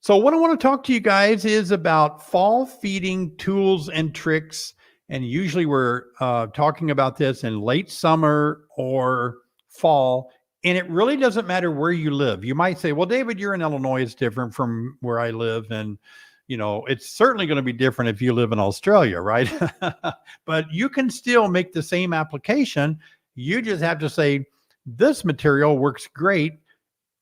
So what I want to talk to you guys is about fall feeding tools and tricks. And usually we're talking about this in late summer or fall. And it really doesn't matter where you live. You might say, well, David, you're in Illinois. It's different from where I live. And, it's certainly going to be different if you live in Australia, right? But you can still make the same application. You just have to say, this material works great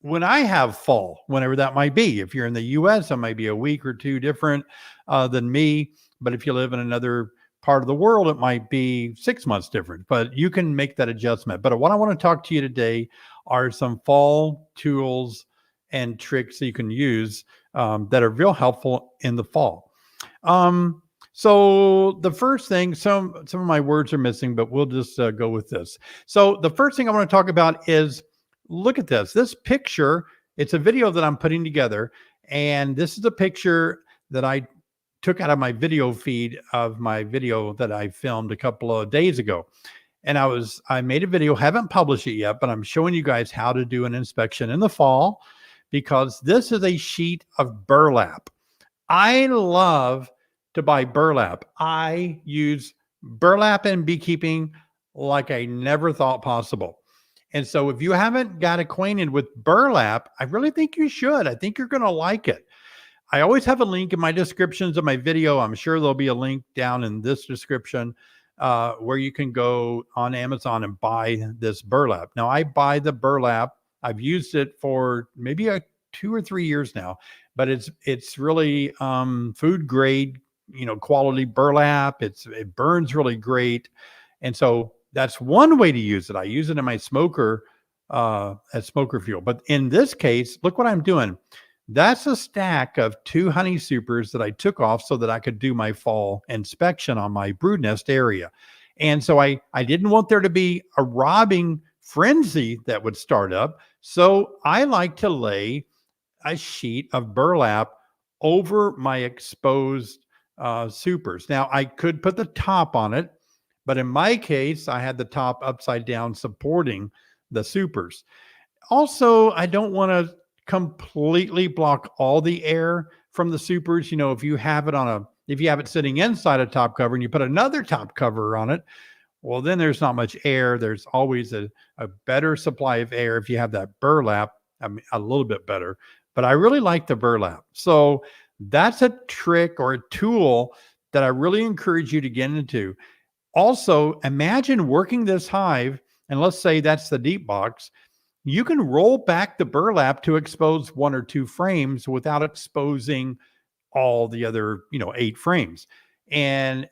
when I have fall, whenever that might be. If you're in the US, it might be a week or two different than me. But if you live in another part of the world, it might be 6 months different. But you can make that adjustment. But what I want to talk to you today are some fall tools and tricks that you can use that are real helpful in the fall. So the first thing, some of my words are missing, but we'll just go with this. So the first thing I want to talk about is, look at this. This picture, it's a video that I'm putting together. And this is a picture that I took out of my video feed of my video that I filmed a couple of days ago. And I made a video, haven't published it yet, but I'm showing you guys how to do an inspection in the fall, because this is a sheet of burlap. I love to buy burlap. I use burlap in beekeeping like I never thought possible. And so if you haven't got acquainted with burlap, I really think you should. I think you're going to like it. I always have a link in my descriptions of my video. I'm sure there'll be a link down in this description where you can go on Amazon and buy this burlap. Now, I buy the burlap. I've used it for maybe 2 or 3 years now, but it's really food grade, quality burlap. It burns really great. And so that's one way to use it. I use it in my smoker as smoker fuel. But in this case, look what I'm doing. That's a stack of 2 honey supers that I took off so that I could do my fall inspection on my brood nest area. And so I didn't want there to be a robbing frenzy that would start up. So I like to lay a sheet of burlap over my exposed supers. Now, I could put the top on it, but in my case, I had the top upside down supporting the supers. Also, I don't want to completely block all the air from the supers. If you have it sitting inside a top cover and you put another top cover on it, well, then there's not much air. There's always a better supply of air if you have that burlap. I mean, a little bit better, but I really like the burlap. So that's a trick or a tool that I really encourage you to get into. Also, imagine working this hive, and let's say that's the deep box. You can roll back the burlap to expose 1 or 2 frames without exposing all the other, 8 frames. And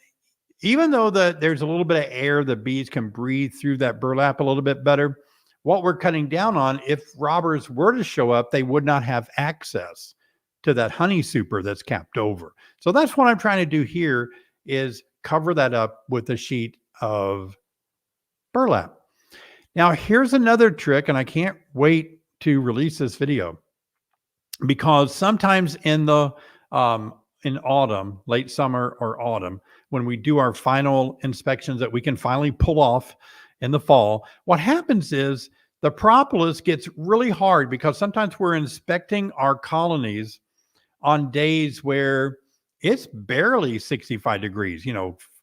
even though there's a little bit of air, the bees can breathe through that burlap a little bit better. What we're cutting down on, if robbers were to show up, they would not have access to that honey super that's capped over. So that's what I'm trying to do here, is cover that up with a sheet of burlap. Now, here's another trick, and I can't wait to release this video, because sometimes in autumn, late summer or autumn, when we do our final inspections that we can finally pull off in the fall, what happens is the propolis gets really hard, because sometimes we're inspecting our colonies on days where it's barely 65 degrees,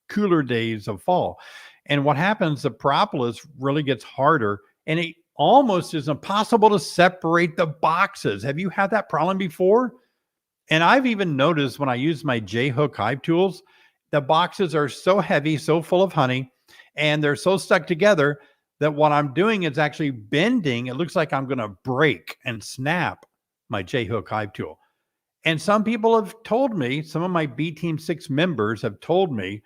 cooler days of fall. And what happens, the propolis really gets harder, and it almost is impossible to separate the boxes. Have you had that problem before? And I've even noticed when I use my J-hook hive tools, the boxes are so heavy, so full of honey, and they're so stuck together that what I'm doing is actually bending. It looks like I'm going to break and snap my J-hook hive tool. And some people have told me, some of my B Team 6 members have told me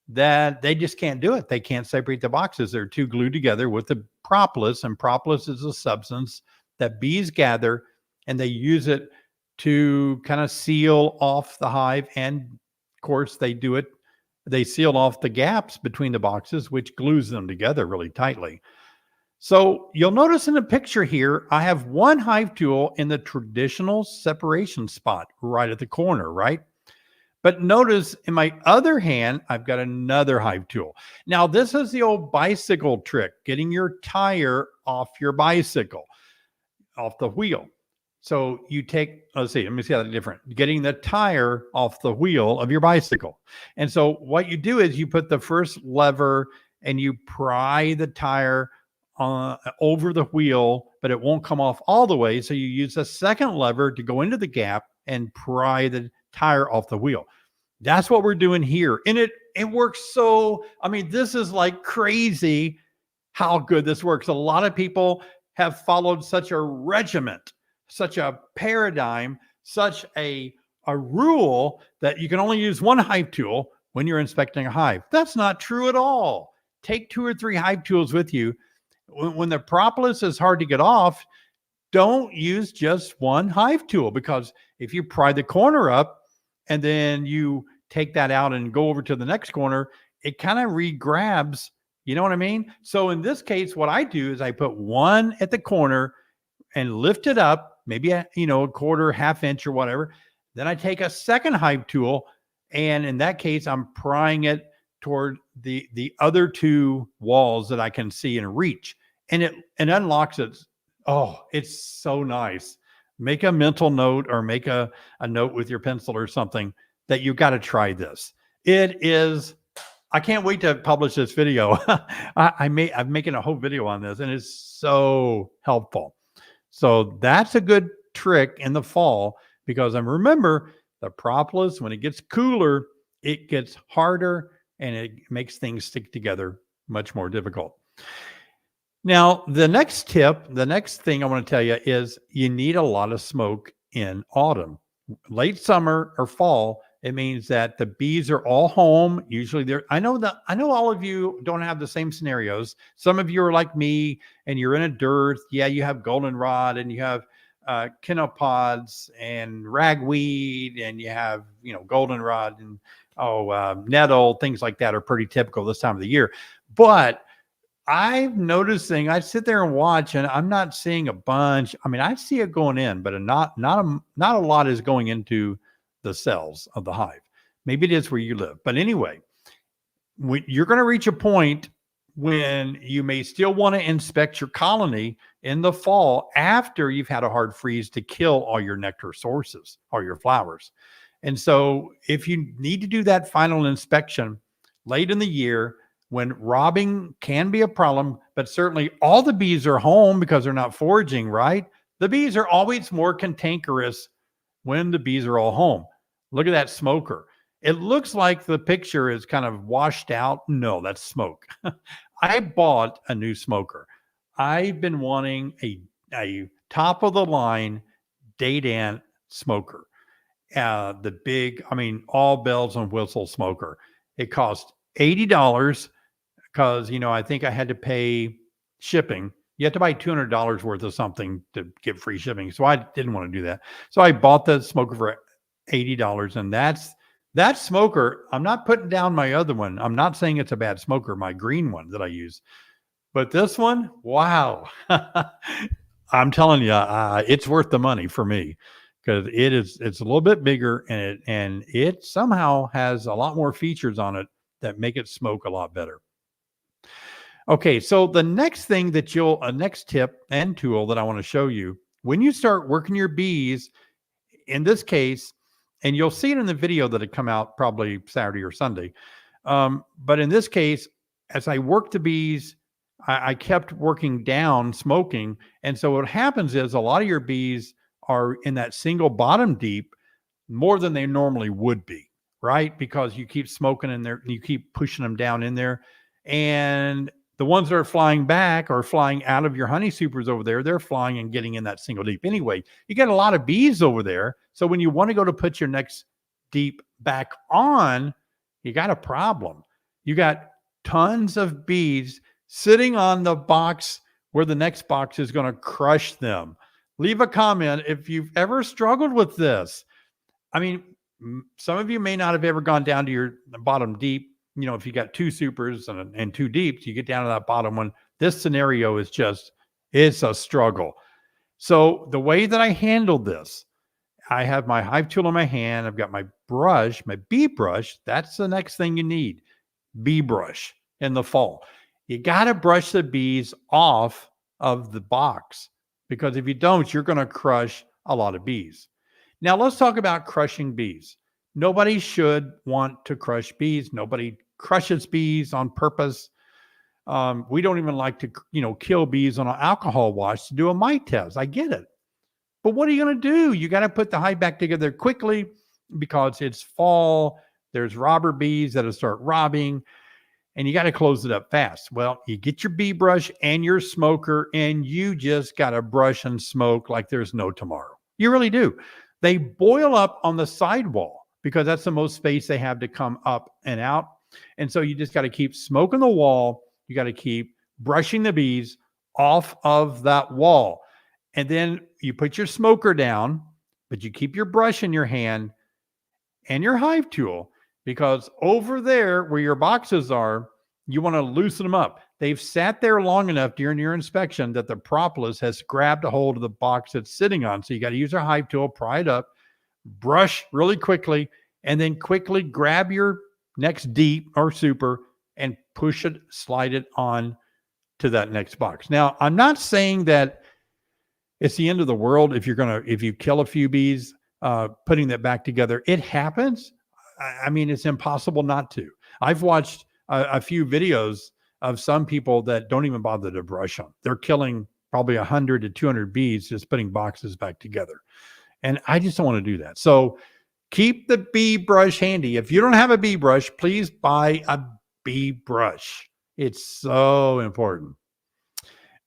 that they just can't do it. They can't separate the boxes. They're too glued together with the propolis, and propolis is a substance that bees gather, and they use it to kind of seal off the hive. And of course, they seal off the gaps between the boxes, which glues them together really tightly. So you'll notice in the picture here, I have one hive tool in the traditional separation spot right at the corner, right? But notice in my other hand, I've got another hive tool. Now, this is the old bicycle trick, getting your tire off your bicycle, off the wheel. So you take, let's see, let me see how that's different. Getting the tire off the wheel of your bicycle. And so what you do is you put the first lever and you pry the tire over the wheel, but it won't come off all the way. So you use the second lever to go into the gap and pry the tire off the wheel. That's what we're doing here. And it works so, I mean, this is like crazy how good this works. A lot of people have followed such a regiment, such a paradigm, such a rule that you can only use one hive tool when you're inspecting a hive. That's not true at all. Take 2 or 3 hive tools with you. When the propolis is hard to get off, don't use just one hive tool, because if you pry the corner up and then you take that out and go over to the next corner, it kind of re-grabs. You know what I mean? So in this case, what I do is I put one at the corner and lift it up, maybe a quarter, half inch or whatever. Then I take a second hive tool, and in that case, I'm prying it toward the other 2 walls that I can see and reach, and it unlocks it. Oh, it's so nice. Make a mental note or make a note with your pencil or something that you got to try this. It is, I can't wait to publish this video. I'm making a whole video on this, and it's so helpful. So that's a good trick in the fall, because remember, the propolis, when it gets cooler, it gets harder and it makes things stick together much more difficult. Now, the next tip, the next thing I want to tell you is you need a lot of smoke in autumn. Late summer or fall, it means that the bees are all home. Usually I know all of you don't have the same scenarios. Some of you are like me and you're in a dearth. Yeah, you have goldenrod and you have chenopod's and ragweed, and you have, goldenrod and nettle, things like that are pretty typical this time of the year. But I'm noticing, I sit there and watch, and I'm not seeing a bunch. I mean, I see it going in, but not a lot is going into the cells of the hive. Maybe it is where you live. But anyway, you're going to reach a point when you may still want to inspect your colony in the fall after you've had a hard freeze to kill all your nectar sources or your flowers. And so if you need to do that final inspection late in the year, when robbing can be a problem, but certainly all the bees are home because they're not foraging, right? The bees are always more cantankerous when the bees are all home. Look at that smoker. It looks like the picture is kind of washed out. No, that's smoke. I bought a new smoker. I've been wanting a top of the line Dadan smoker. The big, all bells and whistles smoker. It cost $80 because, I think I had to pay shipping. You have to buy $200 worth of something to get free shipping. So I didn't want to do that. So I bought the smoker for $80, and that smoker. I'm not putting down my other one. I'm not saying it's a bad smoker, my green one that I use. But this one, wow. I'm telling you, it's worth the money for me, because it's a little bit bigger, and it somehow has a lot more features on it that make it smoke a lot better. Okay, so the next thing that next tip and tool that I want to show you, when you start working your bees, in this case, and you'll see it in the video that'll come out probably Saturday or Sunday. But in this case, as I work the bees, I kept working down smoking. And so what happens is a lot of your bees are in that single bottom deep more than they normally would be, right? Because you keep smoking in there, you keep pushing them down in there. And the ones that are flying back or flying out of your honey supers over there, they're flying and getting in that single deep. Anyway, you get a lot of bees over there. So when you want to go to put your next deep back on, you got a problem. You got tons of bees sitting on the box where the next box is going to crush them. Leave a comment if you've ever struggled with this. Some of you may not have ever gone down to your bottom deep. If you got 2 supers and 2 deeps, you get down to that bottom one. This scenario is it's a struggle. So the way that I handled this, I have my hive tool in my hand. I've got my brush, my bee brush. That's the next thing you need. Bee brush in the fall. You got to brush the bees off of the box, because if you don't, you're going to crush a lot of bees. Now let's talk about crushing bees. Nobody should want to crush bees. Nobody crushes bees on purpose. We don't even like to, kill bees on an alcohol wash to do a mite test. I get it. But what are you going to do? You got to put the hive back together quickly because it's fall. There's robber bees that'll start robbing, and you got to close it up fast. Well, you get your bee brush and your smoker, and you just got to brush and smoke like there's no tomorrow. You really do. They boil up on the sidewall because that's the most space they have to come up and out. And so you just got to keep smoking the wall. You got to keep brushing the bees off of that wall. And then you put your smoker down, but you keep your brush in your hand and your hive tool, because over there where your boxes are, you want to loosen them up. They've sat there long enough during your inspection that the propolis has grabbed a hold of the box it's sitting on. So you got to use your hive tool, pry it up, brush really quickly, and then quickly grab your next deep or super and push it, slide it on to that next box. Now, I'm not saying that it's the end of the world if you kill a few bees, putting that back together. It happens. I mean, it's impossible not to. I've watched a few videos of some people that don't even bother to brush them. They're killing probably 100 to 200 bees just putting boxes back together. And I just don't want to do that. So keep the bee brush handy. If you don't have a bee brush, please buy a bee brush. It's so important.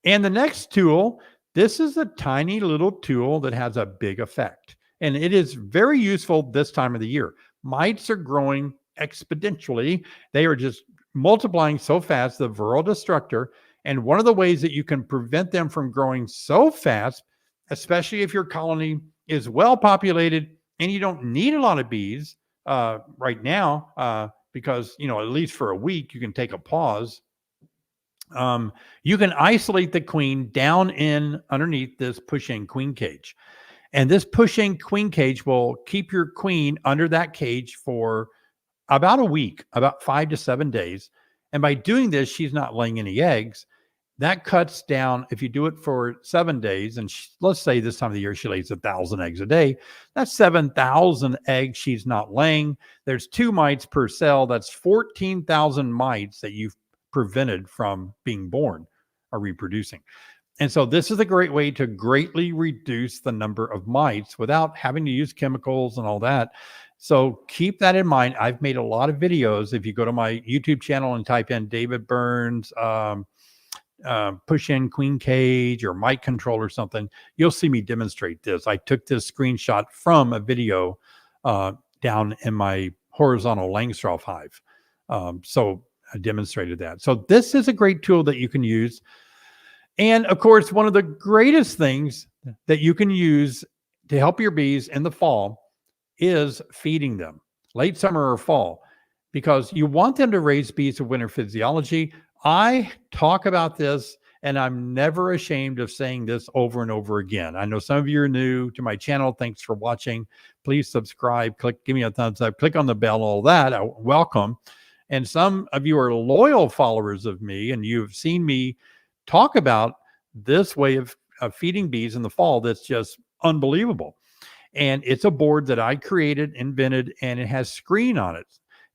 And the next tool, this is a tiny little tool that has a big effect. And it is very useful this time of the year. Mites are growing exponentially. They are just multiplying so fast, the viral destructor. And one of the ways that you can prevent them from growing so fast, especially if your colony is well populated and you don't need a lot of bees right now, because, at least for a week, you can take a pause. You can isolate the queen down in underneath this push-in queen cage. And this push-in queen cage will keep your queen under that cage for about a week, about 5 to 7 days. And by doing this, she's not laying any eggs. That cuts down, if you do it for 7 days, and let's say this time of the year she lays 1,000 eggs a day, that's 7,000 eggs she's not laying. There's 2 mites per cell. That's 14,000 mites that you've prevented from being born or reproducing. And so this is a great way to greatly reduce the number of mites without having to use chemicals and all that. So keep that in mind. I've made a lot of videos. If you go to my YouTube channel and type in David Burns, push-in queen cage or Mite Control or something, you'll see me demonstrate this. I took this screenshot from a video down in my horizontal Langstroth hive. So I demonstrated that. So this is a great tool that you can use. And of course, one of the greatest things that you can use to help your bees in the fall is feeding them, late summer or fall, because you want them to raise bees of winter physiology. I talk about this, and I'm never ashamed of saying this over and over again. I know some of you are new to my channel. Thanks for watching. Please subscribe, give me a thumbs up, click on the bell, all that. Welcome. And some of you are loyal followers of me, and you've seen me talk about this way of feeding bees in the fall that's just unbelievable. And it's a board that I created, invented, and it has screen on it.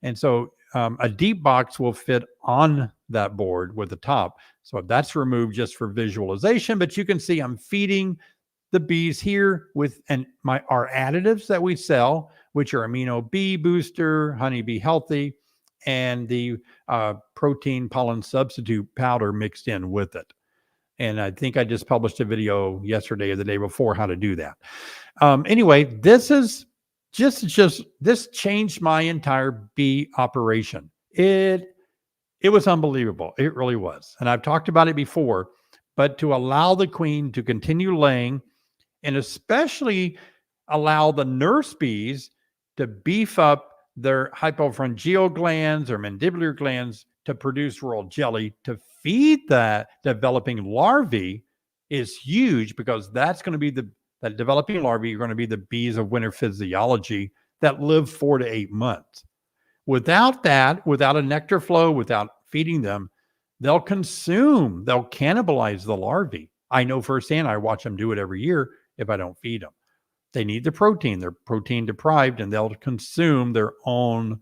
And so a deep box will fit on that board with the top. So that's removed just for visualization, but you can see I'm feeding the bees here with our additives that we sell, which are Amino Bee Booster, Honeybee Healthy, and the protein pollen substitute powder mixed in with it. And I think I just published a video yesterday or the day before how to do that. Anyway, this changed my entire bee operation. It was unbelievable. It really was. And I've talked about it before, but to allow the queen to continue laying, and especially allow the nurse bees to beef up their hypopharyngeal glands or mandibular glands to produce royal jelly to feed that developing larvae is huge, because that's going to be that developing larvae are going to be the bees of winter physiology that live 4 to 8 months. Without that, without a nectar flow, without feeding them, they'll cannibalize the larvae. I know firsthand. I watch them do it every year if I don't feed them. They need the protein. They're protein deprived, and they'll consume their own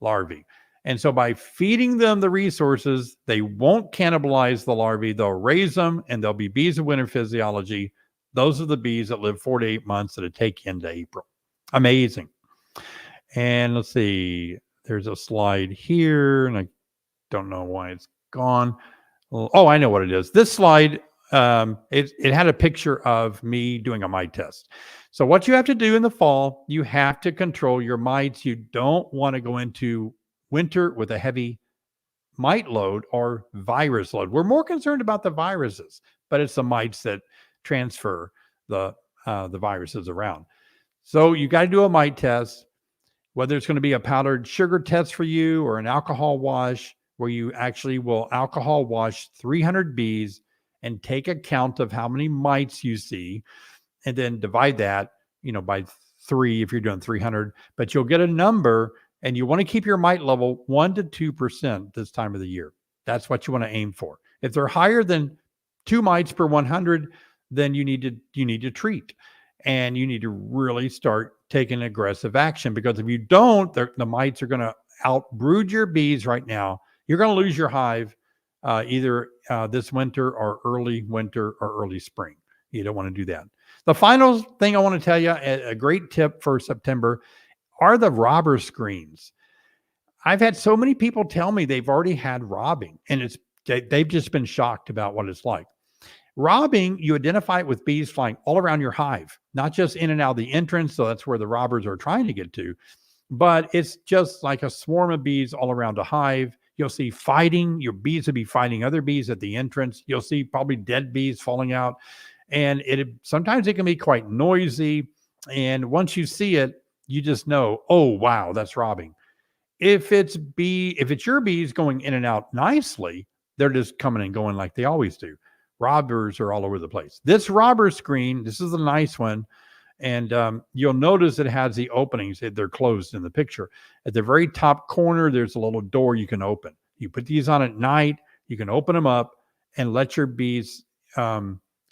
larvae. And so by feeding them the resources, they won't cannibalize the larvae. They'll raise them, and they'll be bees of winter physiology. Those are the bees that live 4 to 8 months that take into April. Amazing. And let's see, there's a slide here, and I don't know why it's gone. Oh, I know what it is. This slide, it had a picture of me doing a mite test. So what you have to do in the fall, you have to control your mites. You don't want to go into winter with a heavy mite load or virus load. We're more concerned about the viruses, but it's the mites that transfer the viruses around. So you got to do a mite test, whether it's going to be a powdered sugar test for you or an alcohol wash, where you actually will alcohol wash 300 bees and take account of how many mites you see, and then divide that, by 3 if you're doing 300. But you'll get a number, and you want to keep your mite level 1 to 2% this time of the year. That's what you want to aim for. If they're higher than 2 mites per 100, then you need to treat, and you need to really start taking aggressive action, because if you don't, the mites are going to outbrood your bees right now. You're going to lose your hive either this winter or early winter or early spring. You don't want to do that. The final thing I want to tell you, a great tip for September, are the robber screens. I've had so many people tell me they've already had robbing, and they've just been shocked about what it's like. Robbing, you identify it with bees flying all around your hive, not just in and out of the entrance. So that's where the robbers are trying to get to. But it's just like a swarm of bees all around a hive. You'll see fighting. Your bees will be fighting other bees at the entrance. You'll see probably dead bees falling out. And sometimes it can be quite noisy. And once you see it, you just know, oh, wow, that's robbing. If it's your bees going in and out nicely, they're just coming and going like they always do. Robbers are all over the place. This robber screen, this is a nice one. And you'll notice it has the openings. They're closed in the picture. At the very top corner, there's a little door you can open. You put these on at night. You can open them up and let your bees go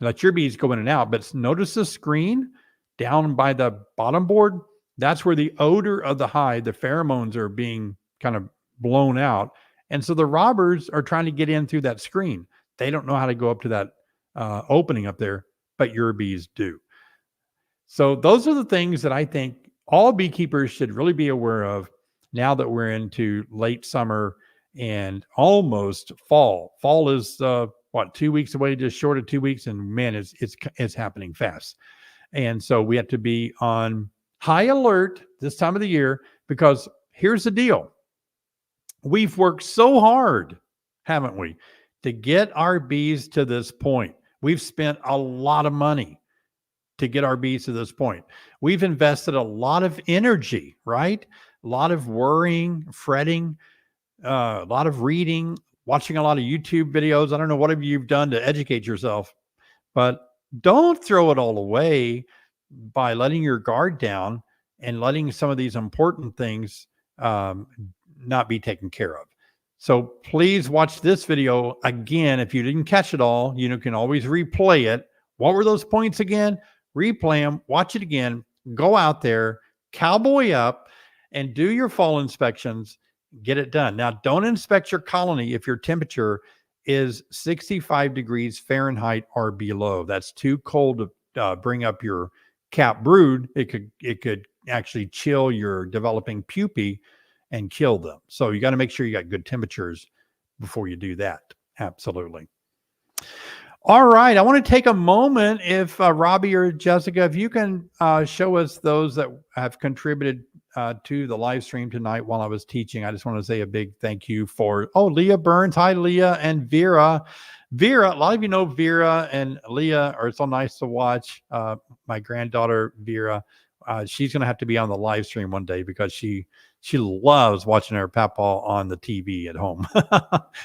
in and out. But notice the screen down by the bottom board. That's where the odor of the hive, the pheromones, are being kind of blown out. And so the robbers are trying to get in through that screen. They don't know how to go up to that opening up there, but your bees do. So those are the things that I think all beekeepers should really be aware of now that we're into late summer and almost fall. Fall is 2 weeks away, just short of 2 weeks, and man, it's happening fast. And so we have to be on high alert this time of the year, because here's the deal. We've worked so hard, haven't we, to get our bees to this point. We've spent a lot of money to get our bees to this point. We've invested a lot of energy, right? A lot of worrying, fretting, a lot of reading, watching a lot of YouTube videos. I don't know what you've done to educate yourself, but don't throw it all away by letting your guard down and letting some of these important things not be taken care of. So please watch this video again. If you didn't catch it all, you can always replay it. What were those points again? Replay them, watch it again, go out there, cowboy up, and do your fall inspections. Get it done. Now, don't inspect your colony if your temperature is 65 degrees Fahrenheit or below. That's too cold to bring up your cap brood. It could actually chill your developing pupae and kill them. So you got to make sure you got good temperatures before you do that. Absolutely. All right. I want to take a moment, if Robbie or Jessica, if you can show us those that have contributed to the live stream tonight while I was teaching. I just want to say a big thank you for, Leah Burns. Hi, Leah, and Vera. Vera, a lot of you know Vera and Leah are so nice to watch. My granddaughter, Vera, she's going to have to be on the live stream one day, because she loves watching her papaw on the TV at home.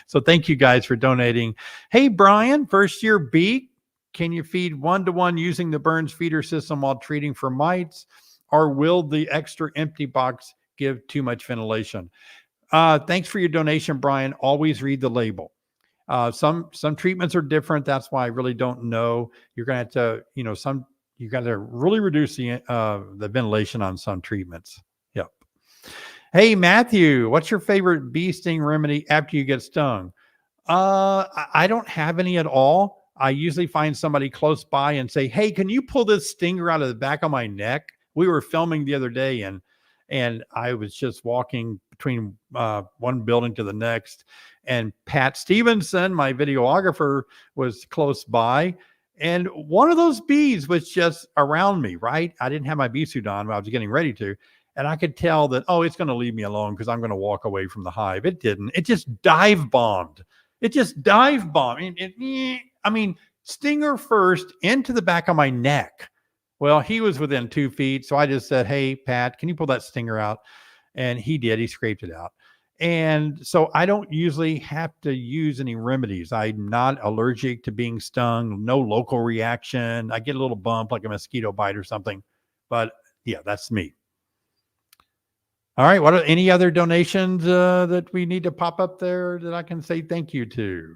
So thank you guys for donating. Hey, Brian, first year bee, can you feed 1-to-1 using the Burns feeder system while treating for mites, or will the extra empty box give too much ventilation? Thanks for your donation, Brian. Always read the label. Some treatments are different. That's why I really don't know. You're going to have to, You got to really reduce the ventilation on some treatments. Yep. Hey, Matthew, what's your favorite bee sting remedy after you get stung? I don't have any at all. I usually find somebody close by and say, "Hey, can you pull this stinger out of the back of my neck?" We were filming the other day, and I was just walking between one building to the next, and Pat Stevenson, my videographer, was close by, and one of those bees was just around me. Right, I didn't have my bee suit on, but I was getting ready to. And I could tell that, oh, it's going to leave me alone because I'm going to walk away from the hive. It didn't. It just dive bombed. It just dive bombed. I mean, stinger first into the back of my neck. Well, he was within 2 feet. So I just said, "Hey, Pat, can you pull that stinger out?" And he did. He scraped it out. And so I don't usually have to use any remedies. I'm not allergic to being stung, no local reaction. I get a little bump like a mosquito bite or something. But yeah, that's me. All right. What are any other donations that we need to pop up there that I can say thank you to?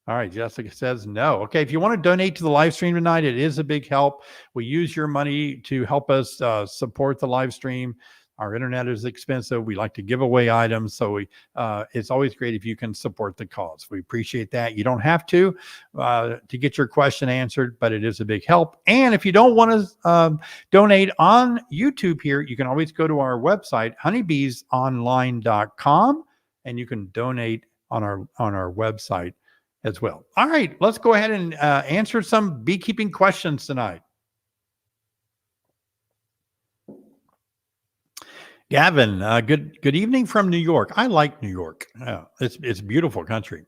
All right. Jessica says no. Okay. If you want to donate to the live stream tonight, it is a big help. We use your money to help us support the live stream. Our internet is expensive. We like to give away items. So it's always great if you can support the cause. We appreciate that. You don't have to get your question answered, but it is a big help. And if you don't want to donate on YouTube here, you can always go to our website, honeybeesonline.com, and you can donate on our website as well. All right, let's go ahead and answer some beekeeping questions tonight. Gavin, good evening from New York. I like New York. Yeah, it's a beautiful country.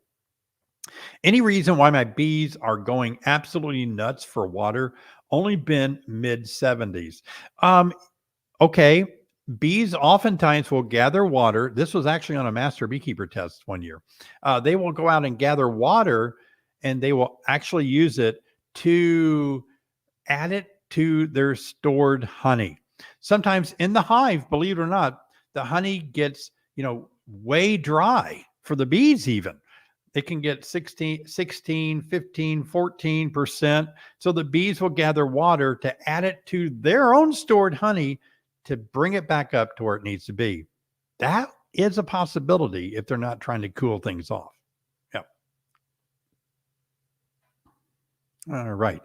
Any reason why my bees are going absolutely nuts for water? Only been mid 70s. Okay. Bees oftentimes will gather water. This was actually on a master beekeeper test one year. They will go out and gather water, and they will actually use it to add it to their stored honey. Sometimes in the hive, believe it or not, the honey gets, way dry for the bees even. It can get 16, 15, 14%. So the bees will gather water to add it to their own stored honey to bring it back up to where it needs to be. That is a possibility if they're not trying to cool things off. Yep. All right.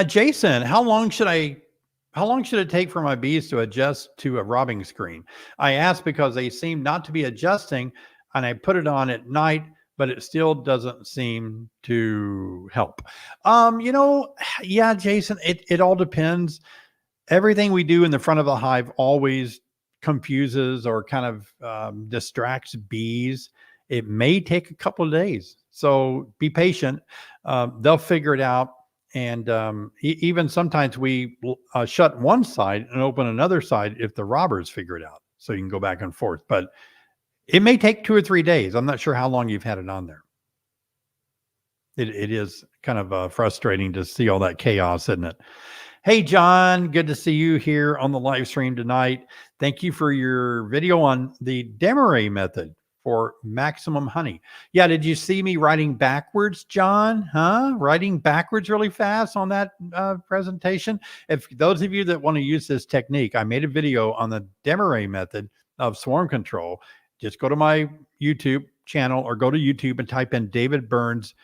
Jason, how long should it take for my bees to adjust to a robbing screen? I ask because they seem not to be adjusting, and I put it on at night, but it still doesn't seem to help. Yeah, Jason, it all depends. Everything we do in the front of the hive always confuses or kind of distracts bees. It may take a couple of days. So be patient. They'll figure it out. And even sometimes we shut one side and open another side if the robbers figure it out. So you can go back and forth. But it may take 2 or 3 days. I'm not sure how long you've had it on there. It is kind of frustrating to see all that chaos, isn't it? Hey, John, good to see you here on the live stream tonight. Thank you for your video on the Demarest method for maximum honey. Yeah, did you see me writing backwards, John? Writing backwards really fast on that presentation? If those of you that want to use this technique, I made a video on the Demarest method of swarm control. Just go to my YouTube channel or go to YouTube and type in David Burns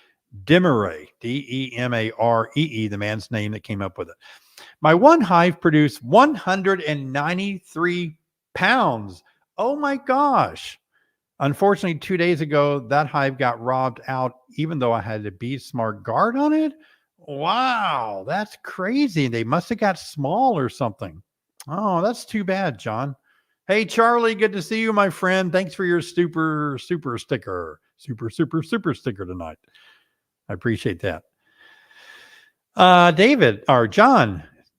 Demarest, Demaree, the man's name that came up with it. My one hive produced 193 pounds. Oh my gosh. Unfortunately, 2 days ago, that hive got robbed out, even though I had a Bee Smart guard on it. Wow, that's crazy. They must have got small or something. Oh, that's too bad, John. Hey, Charlie, good to see you, my friend. Thanks for your super sticker. Super sticker tonight. I appreciate that.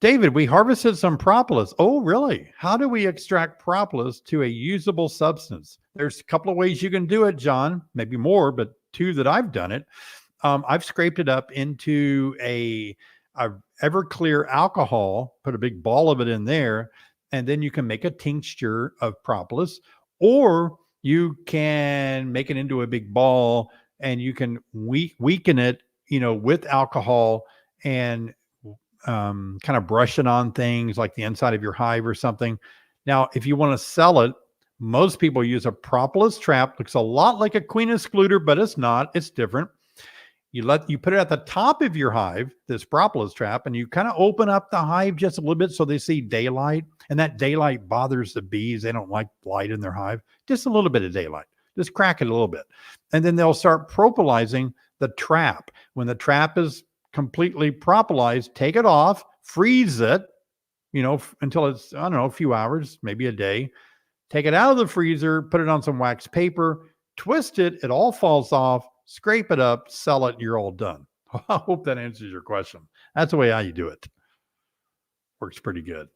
David, we harvested some propolis. Oh, really? How do we extract propolis to a usable substance? There's a couple of ways you can do it, John. Maybe more, but 2 that I've done it. I've scraped it up into a Everclear alcohol, put a big ball of it in there, and then you can make a tincture of propolis, or you can make it into a big ball and you can weaken it, with alcohol and kind of brushing on things like the inside of your hive or something. Now, if you want to sell it, most people use a propolis trap. Looks a lot like a queen excluder, but it's not. It's different. You put it at the top of your hive, this propolis trap, and you kind of open up the hive just a little bit so they see daylight. And that daylight bothers the bees. They don't like light in their hive. Just a little bit of daylight. Just crack it a little bit. And then they'll start propolizing the trap. When the trap is completely propolized, take it off, freeze it, until it's, I don't know, a few hours, maybe a day. Take it out of the freezer, put it on some wax paper, twist it, it all falls off, scrape it up, sell it, you're all done. I hope that answers your question. That's the way I do it. Works pretty good.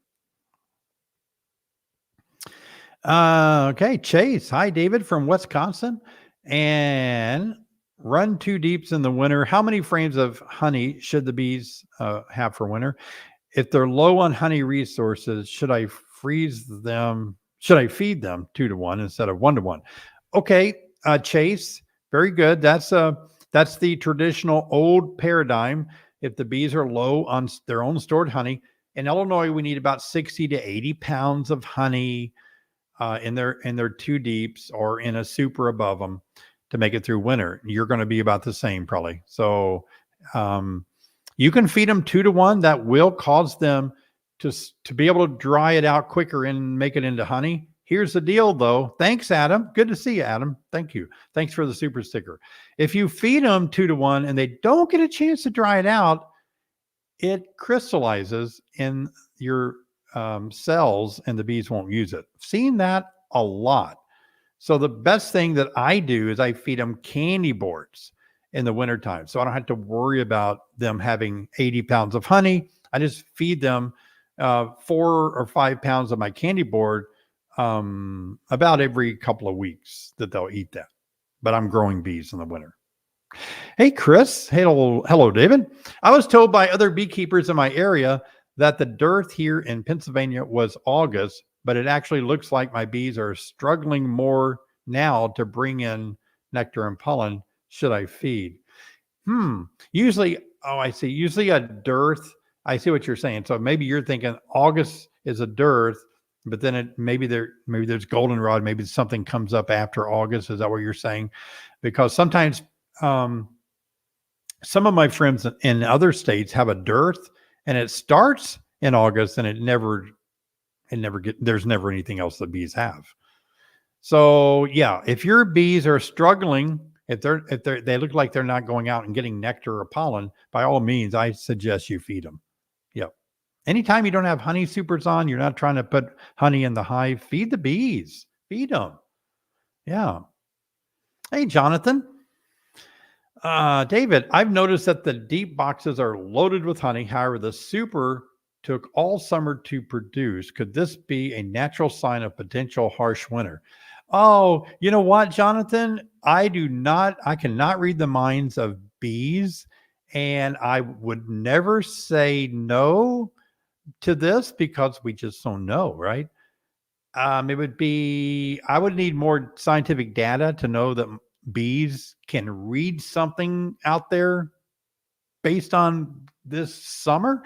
Okay, Chase. Hi, David from Wisconsin. And run 2 deeps in the winter. How many frames of honey should the bees have for winter? If they're low on honey resources, should I freeze them? Should I feed them 2 to 1 instead of 1 to 1? Okay, Chase, very good. That's the traditional old paradigm. If the bees are low on their own stored honey, in Illinois, we need about 60 to 80 pounds of honey in their 2 deeps or in a super above them to make it through winter. You're going to be about the same probably. So you can feed them 2 to 1. That will cause them to be able to dry it out quicker and make it into honey. Here's the deal though. Thanks, Adam. Good to see you, Adam. Thank you. Thanks for the super sticker. If you feed them 2 to 1 and they don't get a chance to dry it out, it crystallizes in your cells and the bees won't use it. I've seen that a lot. So the best thing that I do is I feed them candy boards in the wintertime. So I don't have to worry about them having 80 pounds of honey. I just feed them 4 or 5 pounds of my candy board about every couple of weeks that they'll eat that. But I'm growing bees in the winter. Hey, Chris. Hello, David. I was told by other beekeepers in my area that the dearth here in Pennsylvania was August, but it actually looks like my bees are struggling more now to bring in nectar and pollen. Should I feed? Usually, I see. Usually a dearth. I see what you're saying. So maybe you're thinking August is a dearth, but then maybe there's goldenrod. Maybe something comes up after August. Is that what you're saying? Because sometimes some of my friends in other states have a dearth, and it starts in August, and there's never anything else the bees have. So yeah, if your bees are struggling, if they look like they're not going out and getting nectar or pollen, by all means, I suggest you feed them. Yep. Anytime you don't have honey supers on, you're not trying to put honey in the hive, feed the bees. Feed them. Yeah. Hey, Jonathan. David, I've noticed that the deep boxes are loaded with honey. However, the super took all summer to produce. Could this be a natural sign of potential harsh winter? Oh, you know what, Jonathan? I cannot read the minds of bees, and I would never say no to this because we just don't know, right? I would need more scientific data to know that bees can read something out there based on this summer.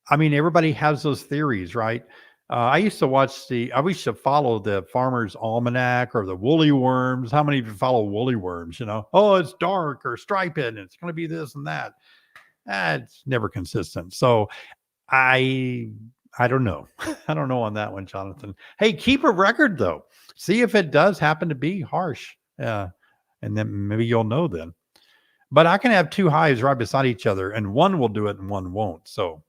I mean, everybody has those theories, right? I used to follow the Farmer's Almanac or the woolly worms. How many of you follow woolly worms? Oh, it's dark or striped and it's going to be this and that. It's never consistent. So I don't know. I don't know on that one, Jonathan. Hey, keep a record though. See if it does happen to be harsh. And then maybe you'll know then. But I can have 2 hives right beside each other and one will do it and one won't. So,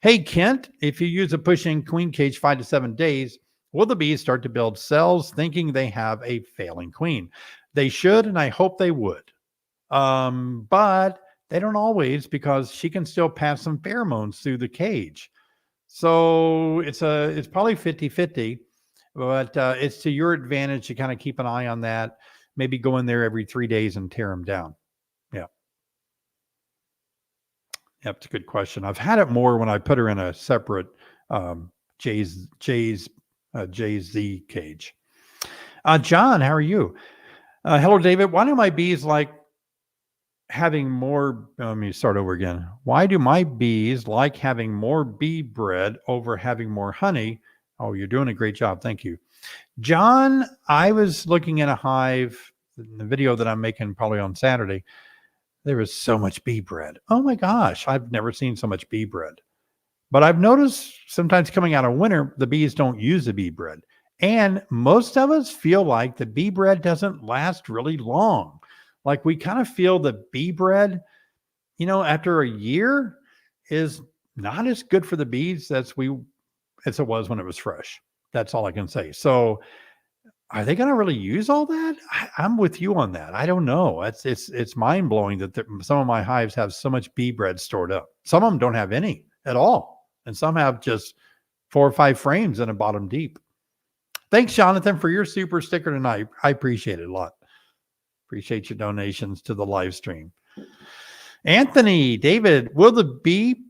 hey, Kent, if you use a push-in queen cage 5 to 7 days, will the bees start to build cells thinking they have a failing queen? They should, and I hope they would. But they don't always because she can still pass some pheromones through the cage. So it's probably 50-50, but it's to your advantage to kind of keep an eye on that. Maybe go in there every 3 days and tear them down. Yeah. Yep, it's a good question. I've had it more when I put her in a separate JZ cage. John, how are you? Hello, David. Why do my bees like having more, let me start over again. Why do my bees like having more bee bread over having more honey? Oh, you're doing a great job. Thank you. John, I was looking at a hive in the video that I'm making probably on Saturday. There was so much bee bread. Oh my gosh, I've never seen so much bee bread. But I've noticed sometimes coming out of winter, the bees don't use the bee bread. And most of us feel like the bee bread doesn't last really long. Like we kind of feel the bee bread, after a year is not as good for the bees as it was when it was fresh. That's all I can say. So are they going to really use all that? I'm with you on that. I don't know. It's mind blowing that some of my hives have so much bee bread stored up. Some of them don't have any at all, and some have just 4 or 5 frames in a bottom deep. Thanks, Jonathan, for your super sticker tonight. I appreciate it a lot. Appreciate your donations to the live stream. Anthony, David, will the bee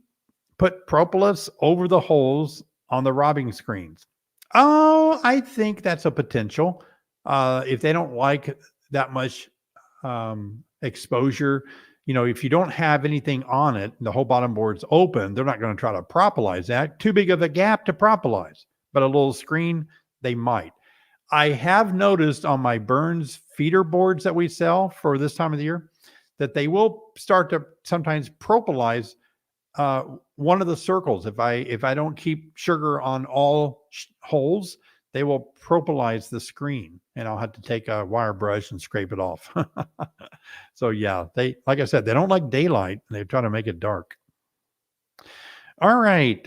put propolis over the holes on the robbing screens? Oh, I think that's a potential. If they don't like that much exposure, if you don't have anything on it, the whole bottom board's open, they're not going to try to propolize that. Too big of a gap to propolize, but a little screen, they might. I have noticed on my Burns feeder boards that we sell for this time of the year that they will start to sometimes propolize one of the circles. If I don't keep sugar on all holes, they will propolize the screen, and I'll have to take a wire brush and scrape it off. So yeah, like I said, they don't like daylight. They try to make it dark. All right,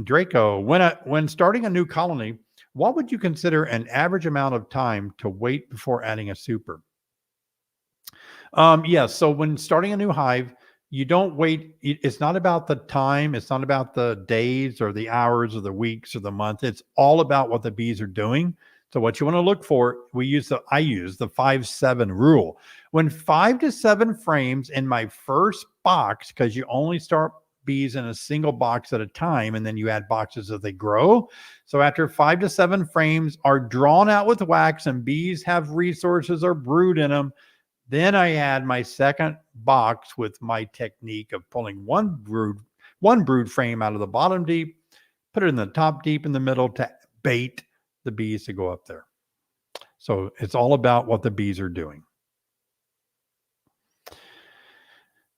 Draco, when starting a new colony, what would you consider an average amount of time to wait before adding a super? Yes. So when starting a new hive, you don't wait. It's not about the time. It's not about the days or the hours or the weeks or the month. It's all about what the bees are doing. So what you want to look for, I use the 5-7 rule. When 5 to 7 frames in my first box, because you only start bees in a single box at a time, and then you add boxes as they grow. So after 5 to 7 frames are drawn out with wax and bees have resources or brood in them, then I add my second box with my technique of pulling one brood frame out of the bottom deep, put it in the top deep in the middle to bait the bees to go up there. So it's all about what the bees are doing.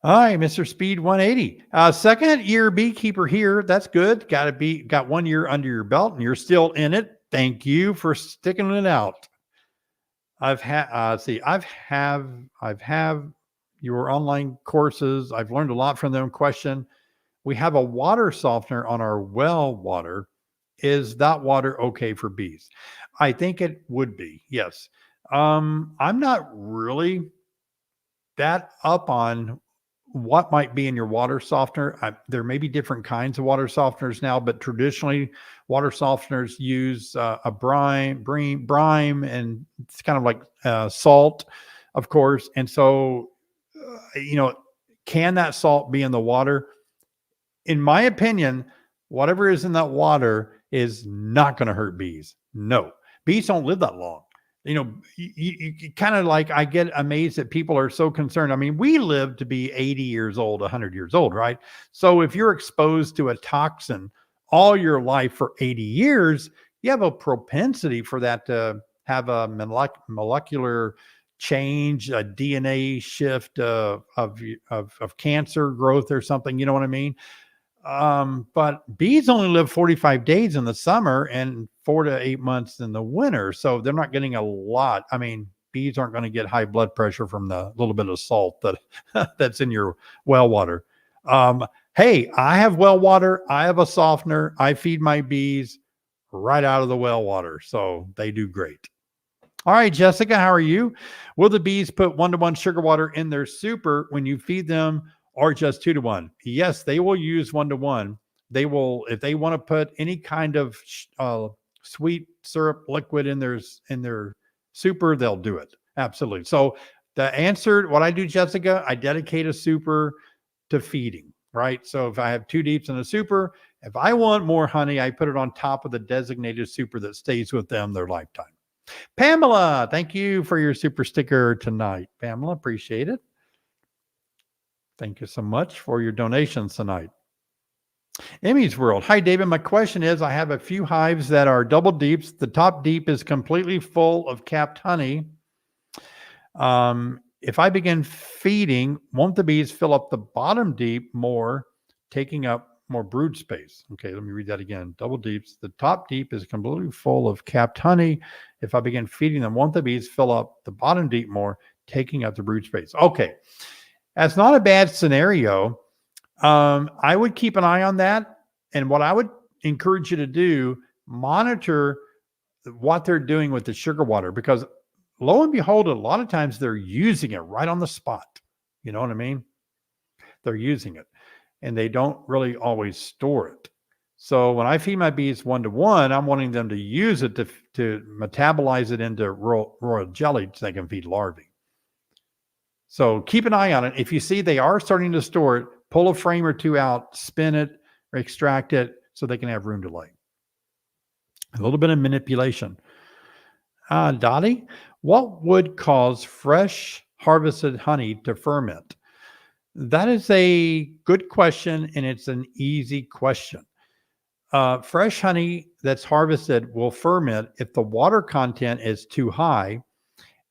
All right, Mr. Speed 180. Second year beekeeper here. That's good. Got 1 year under your belt and you're still in it. Thank you for sticking it out. I've your online courses. I've learned a lot from them. Question: we have a water softener on our well water. Is that water okay for bees? I think it would be. Yes. I'm not really that up on what might be in your water softener. There may be different kinds of water softeners now, but traditionally water softeners use a brine, and it's kind of like salt, of course. And so, can that salt be in the water? In my opinion, whatever is in that water is not going to hurt bees. No, bees don't live that long. You kind of like, I get amazed that people are so concerned. I mean, we live to be 80 years old, 100 years old, right? So if you're exposed to a toxin all your life for 80 years, you have a propensity for that to have a molecular change, a DNA shift of cancer growth or something. You know what I mean? But bees only live 45 days in the summer and 4 to 8 months in the winter. So they're not getting a lot. I mean, bees aren't going to get high blood pressure from the little bit of salt that's in your well water. Hey, I have well water. I have a softener. I feed my bees right out of the well water. So they do great. All right, Jessica, how are you? Will the bees put 1-to-1 sugar water in their super when you feed them, or just 2-to-1? Yes, they will use 1-to-1. They will, if they want to put any kind of sweet syrup liquid in their super, they'll do it. Absolutely. So the answer, what I do, Jessica, I dedicate a super to feeding, right? So if I have 2 deeps in a super, if I want more honey, I put it on top of the designated super that stays with them their lifetime. Pamela, thank you for your super sticker tonight. Pamela, appreciate it. Thank you so much for your donations tonight. Emmy's World. Hi, David. My question is, I have a few hives that are double deeps. The top deep is completely full of capped honey. If I begin feeding, won't the bees fill up the bottom deep more, taking up more brood space? Okay, let me read that again. Double deeps. The top deep is completely full of capped honey. If I begin feeding them, won't the bees fill up the bottom deep more, taking up the brood space? Okay, that's not a bad scenario. I would keep an eye on that. And what I would encourage you to do, monitor what they're doing with the sugar water, because lo and behold, a lot of times they're using it right on the spot. You know what I mean? They're using it and they don't really always store it. So when I feed my bees 1-to-1, I'm wanting them to use it to metabolize it into royal jelly so they can feed larvae. So keep an eye on it. If you see they are starting to store it, pull a frame or two out, spin it or extract it so they can have room to lay. A little bit of manipulation. Dottie, what would cause fresh harvested honey to ferment? That is a good question, and it's an easy question. Fresh honey that's harvested will ferment if the water content is too high,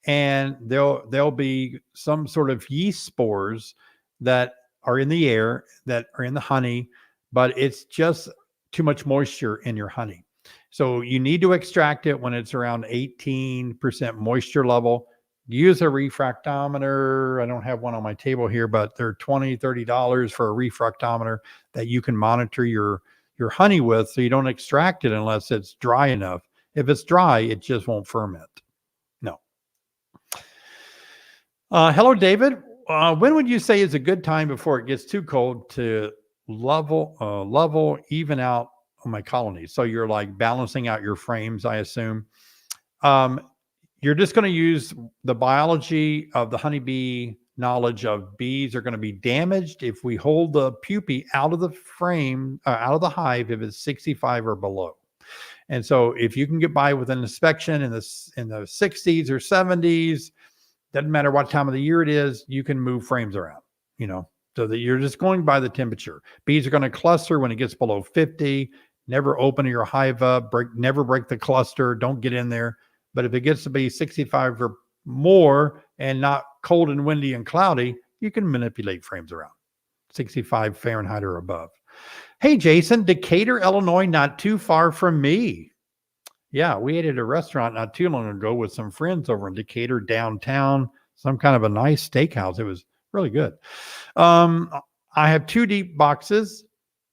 and there'll be some sort of yeast spores that are in the air, that are in the honey, but it's just too much moisture in your honey. So you need to extract it when it's around 18% moisture level. Use a refractometer. I don't have one on my table here, but they're $20, $30 for a refractometer that you can monitor your honey with, so you don't extract it unless it's dry enough. If it's dry, it just won't ferment. No. Hello, David. When would you say is a good time before it gets too cold to even out on my colonies? So you're like balancing out your frames, I assume. You're just going to use the biology of the honeybee knowledge of bees are going to be damaged if we hold the pupae out of the frame, out of the hive, if it's 65 or below. And so if you can get by with an inspection in the 60s or 70s, doesn't matter what time of the year it is, you can move frames around, so that you're just going by the temperature. Bees are going to cluster when it gets below 50. Never open your hive up, never break the cluster. Don't get in there. But if it gets to be 65 or more and not cold and windy and cloudy, you can manipulate frames around 65 Fahrenheit or above. Hey, Jason, Decatur, Illinois, not too far from me. Yeah, we ate at a restaurant not too long ago with some friends over in Decatur downtown, some kind of a nice steakhouse. It was really good. I have 2 deep boxes.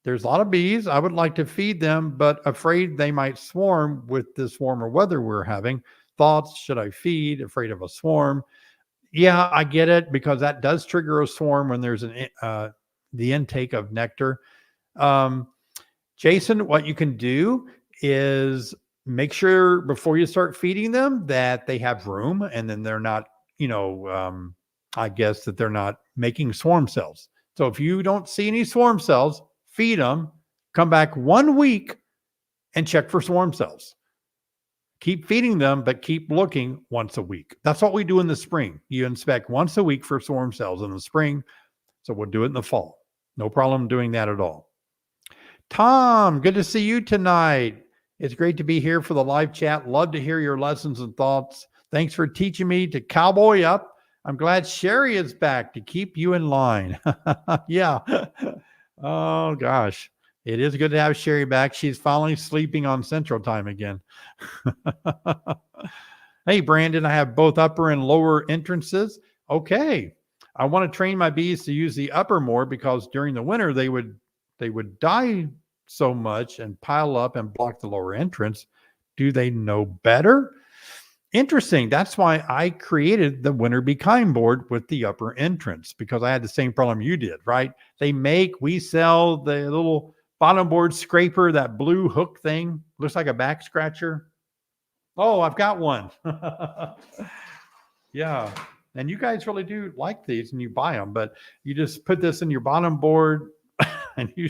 There's a lot of bees. I would like to feed them, but afraid they might swarm with this warmer weather we're having. Thoughts, should I feed? Afraid of a swarm. Yeah, I get it, because that does trigger a swarm when there's the intake of nectar. Jason, what you can do is make sure before you start feeding them that they have room, and then they're not, I guess that they're not making swarm cells. So if you don't see any swarm cells, feed them, come back 1 week and check for swarm cells. Keep feeding them, but keep looking once a week. That's what we do in the spring. You inspect once a week for swarm cells in the spring. So we'll do it in the fall. No problem doing that at all. Tom, good to see you tonight. It's great to be here for the live chat. Love to hear your lessons and thoughts. Thanks for teaching me to cowboy up. I'm glad Sherry is back to keep you in line. Yeah. Oh, gosh. It is good to have Sherry back. She's finally sleeping on Central Time again. Hey, Brandon, I have both upper and lower entrances. Okay. I want to train my bees to use the upper more, because during the winter, they would die so much and pile up and block the lower entrance. Do they know better? Interesting. That's why I created the Winter Be Kind board with the upper entrance, because I had the same problem you did, right? We sell the little bottom board scraper, that blue hook thing. Looks like a back scratcher. Oh, I've got one. Yeah. And you guys really do like these and you buy them, but you just put this in your bottom board and you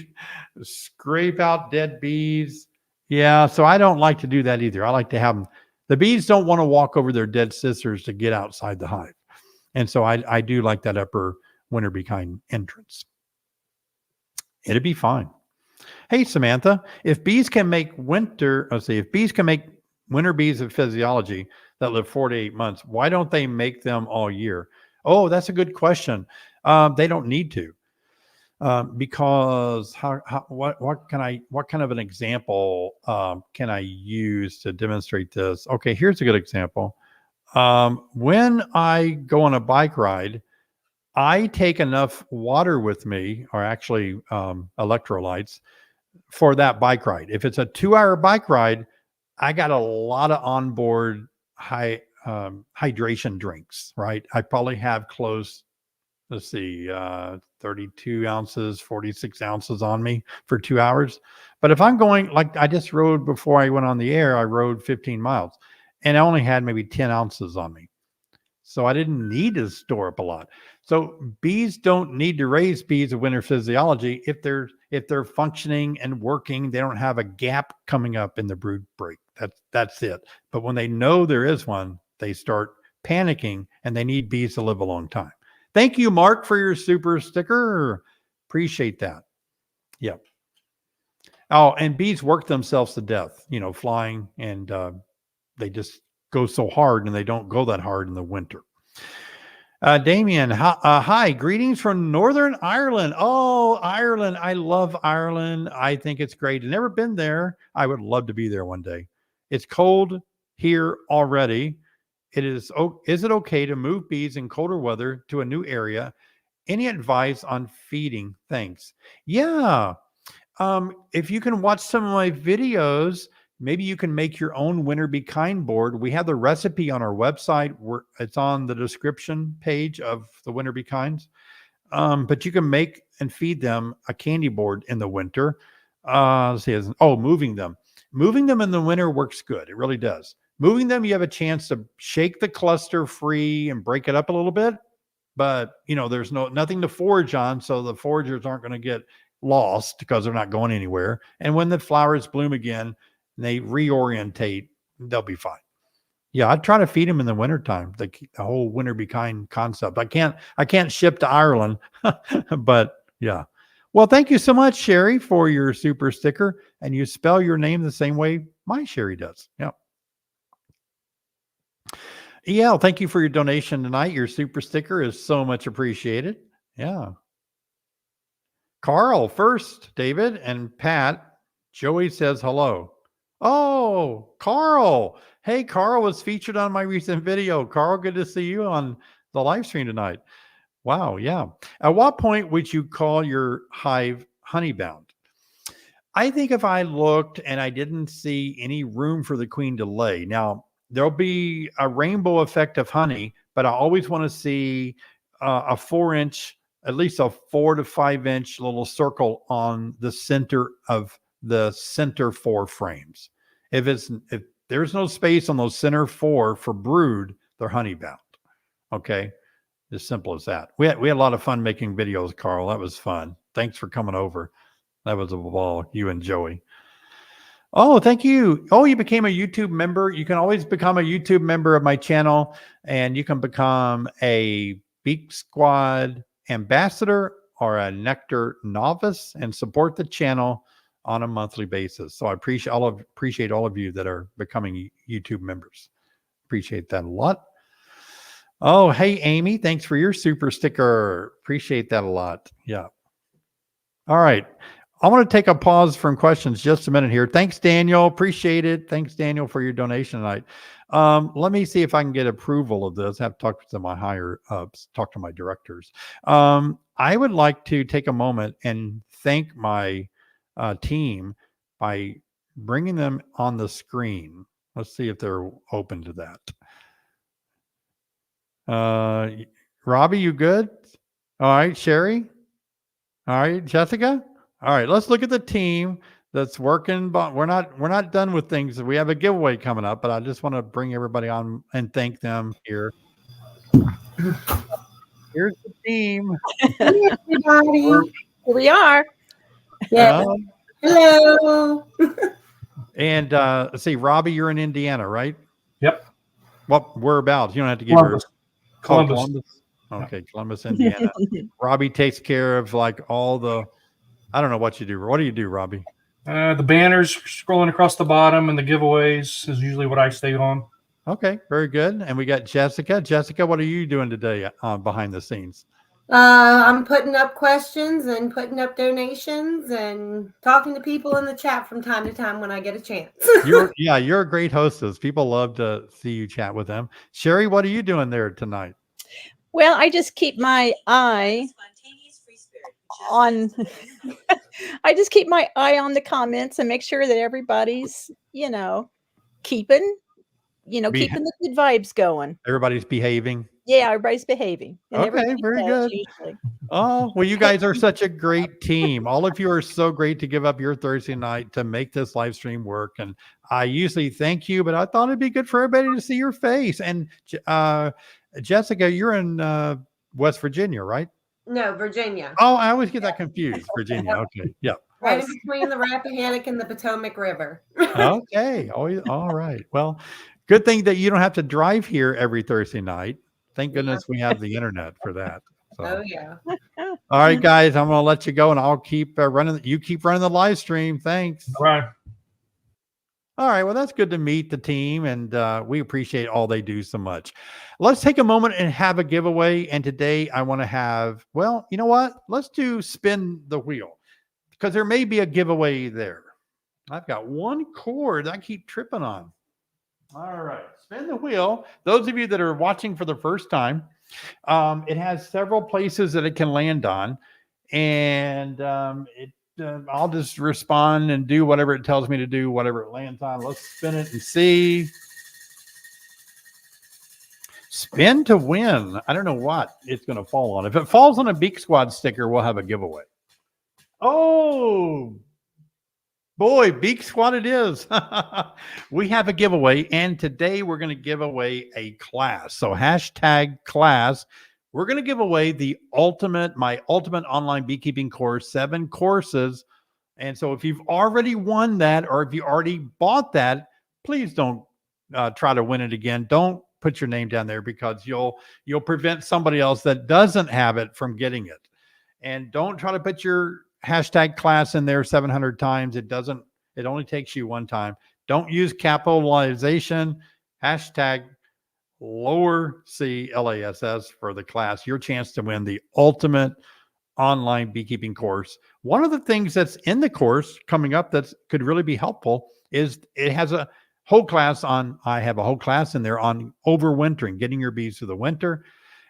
scrape out dead bees. Yeah. So I don't like to do that either. I like to have them. The bees don't want to walk over their dead sisters to get outside the hive. And so I do like that upper winter bee kind entrance. It'd be fine. Hey, Samantha, if bees can make winter bees of physiology that live 4 to 8 months, why don't they make them all year? Oh, that's a good question. They don't need to. Because what kind of an example can I use to demonstrate this? Okay, here's a good example. When I go on a bike ride, I take enough water with me, or actually electrolytes, for that bike ride. If it's a 2-hour bike ride, I got a lot of onboard hydration drinks, right? I probably have close, let's see, 32 ounces, 46 ounces on me for 2 hours. But if I'm going, like I just rode before I went on the air, I rode 15 miles and I only had maybe 10 ounces on me. So I didn't need to store up a lot. So bees don't need to raise bees of winter physiology if they're functioning and working. They don't have a gap coming up in the brood break. That's it. But when they know there is one, they start panicking and they need bees to live a long time. Thank you, Mark, for your super sticker. Appreciate that. Yep. Oh, and bees work themselves to death, flying, and they just go so hard, and they don't go that hard in the winter. Damien, hi, greetings from Northern Ireland. Oh, Ireland. I love Ireland. I think it's great. I've never been there. I would love to be there one day. It's cold here already. Is it okay to move bees in colder weather to a new area? Any advice on feeding? Thanks. Yeah. If you can watch some of my videos, maybe you can make your own winter bee kind board. We have the recipe on our website. It's on the description page of the winter bee kinds. But you can make and feed them a candy board in the winter. Let's see. Moving them. Moving them in the winter works good. It really does. Moving them, you have a chance to shake the cluster free and break it up a little bit. But, there's nothing to forage on. So the foragers aren't going to get lost because they're not going anywhere. And when the flowers bloom again, they reorientate, they'll be fine. Yeah, I'd try to feed them in the wintertime, the whole winter bee kind concept. I can't ship to Ireland, but yeah. Well, thank you so much, Sherry, for your super sticker. And you spell your name the same way my Sherry does. Yeah. EL, thank you for your donation tonight. Your super sticker is so much appreciated. Yeah. Carl first, David, and Pat. Joey says hello. Oh, Carl. Hey, Carl was featured on my recent video. Carl, good to see you on the live stream tonight. Wow, yeah. At what point would you call your hive honeybound? I think if I looked and I didn't see any room for the queen to lay. Now, there'll be a rainbow effect of honey, but I always want to see a 4-inch, at least a 4 to 5 inch little circle on the center of the center 4 frames. If there's no space on those center 4 for brood, they're honey bound. Okay. As simple as that. We had a lot of fun making videos, Carl. That was fun. Thanks for coming over. That was a ball, you and Joey. Oh, thank you. Oh, you became a YouTube member. You can always become a YouTube member of my channel, and you can become a Beak Squad ambassador or a Nectar novice and support the channel on a monthly basis. So I appreciate all of you that are becoming YouTube members. Appreciate that a lot. Oh, hey, Amy, thanks for your super sticker. Appreciate that a lot. Yeah. All right. I want to take a pause from questions just a minute here. Thanks, Daniel. Appreciate it. Thanks, Daniel, for your donation tonight. Let me see if I can get approval of this. I have to talk to my higher ups, talk to my directors. I would like to take a moment and thank my team by bringing them on the screen. Let's see if they're open to that. Robbie, you good? All right, Sherry? All right, Jessica? All right, let's look at the team that's working, but we're not done with things. We have a giveaway coming up, but I just want to bring everybody on and thank them here. Here's the team. Hey, everybody. Here we are. Yeah. Hello. And let's see, Robbie, you're in Indiana, right? Yep. Well, whereabouts? You don't have to give Columbus. your Columbus. Okay, Columbus, Indiana. Robbie takes care of like all the. I don't know what you do. What do you do, Robbie? The banners scrolling across the bottom and the giveaways is usually what I stay on. Okay, very good. And we got Jessica. Jessica, what are you doing today behind the scenes? I'm putting up questions and putting up donations and talking to people in the chat from time to time when I get a chance. You're a great hostess. People love to see you chat with them. Sherry, what are you doing there tonight? Well, I just keep my eye on I just keep my eye on the comments and make sure that everybody's, keeping the good vibes going. Everybody's behaving. Yeah, everybody's behaving. And Okay, very good. Usually. Oh, well, you guys are such a great team. All of you are so great to give up your Thursday night to make this live stream work. And I usually thank you, but I thought it'd be good for everybody to see your face. And Jessica, you're in West Virginia, right? No, Virginia. Oh, I always get that confused. Virginia. Okay. Yeah. Right in between the Rappahannock and the Potomac River. Okay. All right. Well, good thing that you don't have to drive here every Thursday night. Thank goodness we have the internet for that. So. Oh, yeah. All right, guys, I'm going to let you go and I'll keep running. You keep running the live stream. Thanks. All right. All right. Well, that's good to meet the team, and we appreciate all they do so much. Let's take a moment and have a giveaway. And today I want to have, well, you know what? Let's do spin the wheel because there may be a giveaway there. I've got one cord I keep tripping on. All right. Spin the wheel. Those of you that are watching for the first time, it has several places that it can land on. And I'll just respond and do whatever it tells me to do, whatever it lands on. Let's spin it and see. Spin to win. I don't know what it's going to fall on. If it falls on a Beak Squad sticker, we'll have a giveaway. Oh, boy, Beak Squad it is. We have a giveaway, and today we're going to give away a class. So hashtag class. We're going to give away my ultimate online beekeeping course, 7 courses. And so if you've already won that, or if you already bought that, please don't try to win it again. Don't put your name down there because you'll prevent somebody else that doesn't have it from getting it. And don't try to put your hashtag class in there 700 times. It only takes you one time. Don't use capitalization, hashtag lower CLASS for the class. Your chance to win the ultimate online beekeeping course. One of the things that's in the course coming up that could really be helpful is it has a whole class I have a whole class in there on overwintering, getting your bees through the winter.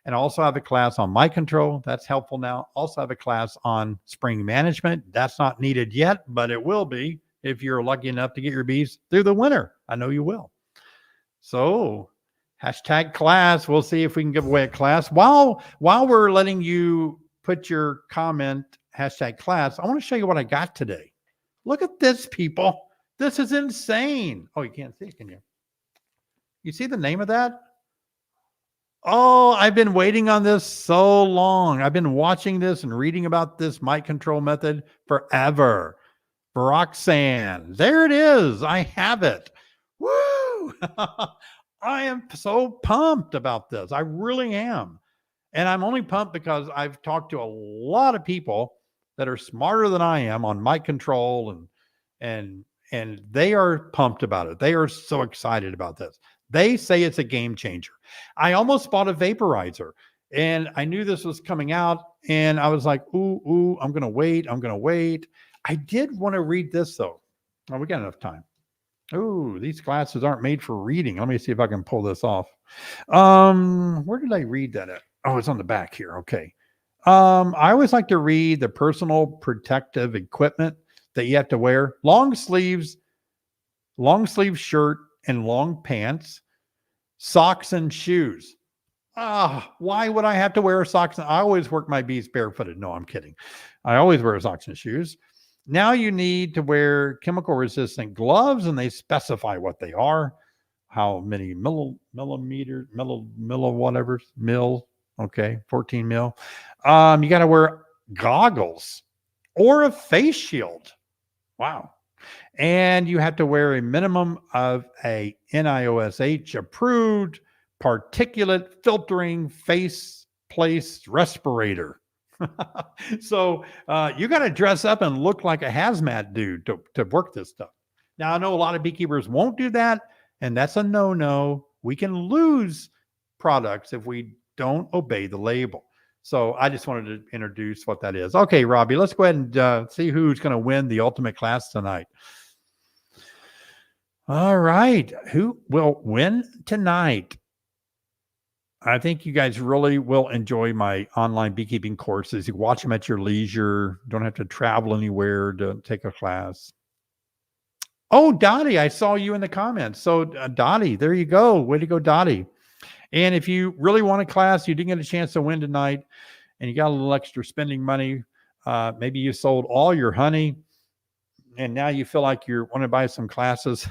And also have a class on Mite Control. That's helpful now. Also have a class on spring management. That's not needed yet, but it will be if you're lucky enough to get your bees through the winter. I know you will. So hashtag class. We'll see if we can give away a class. While we're letting you put your comment, hashtag class, I want to show you what I got today. Look at this, people. This is insane. Oh, you can't see it, can you? You see the name of that? Oh, I've been waiting on this so long. I've been watching this and reading about this Mite Control method forever. Roxanne. There it is. I have it. Woo! I am so pumped about this. I really am. And I'm only pumped because I've talked to a lot of people that are smarter than I am on Mite Control and they are pumped about it. They are so excited about this. They say it's a game changer. I almost bought a vaporizer and I knew this was coming out and I was like, ooh, I'm going to wait. I did want to read this though. Oh, we got enough time. Ooh, these glasses aren't made for reading. Let me see if I can pull this off. Where did I read that at? Oh, it's on the back here. Okay. I always like to read the personal protective equipment that you have to wear. Long sleeve shirt and long pants, socks and shoes. Why would I have to wear socks? I always work my bees barefooted. No, I'm kidding. I always wear socks and shoes. Now you need to wear chemical resistant gloves and they specify what they are. How many millimeters, whatever, mil. Okay. 14 mil. You got to wear goggles or a face shield. Wow. And you have to wear a minimum of a NIOSH approved particulate filtering face place respirator. So you got to dress up and look like a hazmat dude to work this stuff. Now, I know a lot of beekeepers won't do that, and that's a no-no. We can lose products if we don't obey the label. So I just wanted to introduce what that is. Okay, Robbie, let's go ahead and see who's going to win the ultimate class tonight. All right. Who will win tonight? I think you guys really will enjoy my online beekeeping courses. You watch them at your leisure. Don't have to travel anywhere to take a class. Oh, Dottie, I saw you in the comments. So Dottie, there you go. Way to go, Dottie. And if you really want a class, you didn't get a chance to win tonight, and you got a little extra spending money, maybe you sold all your honey, and now you feel like you want to buy some classes,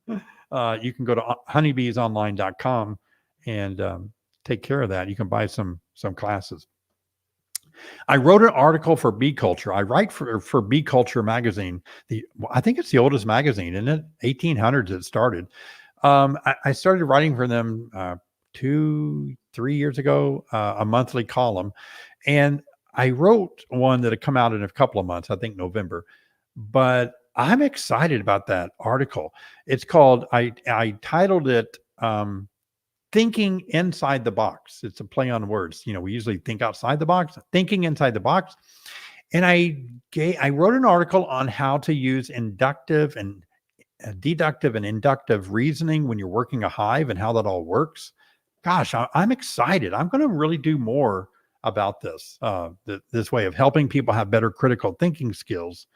you can go to honeybeesonline.com and take care of that. You can buy some classes. I wrote an article for Bee Culture. I write for Bee Culture magazine. I think it's the oldest magazine, isn't it? 1800s it started. I started writing for them 2-3 years ago, a monthly column. And I wrote one that had come out in a couple of months, I think November. But I'm excited about that article. It's called, I titled it, Thinking Inside the Box. It's a play on words. You know, we usually think outside the box, thinking inside the box. And I wrote an article on how to use inductive and deductive and inductive reasoning when you're working a hive and how that all works. Gosh, I'm excited. I'm going to really do more about this, this way of helping people have better critical thinking skills.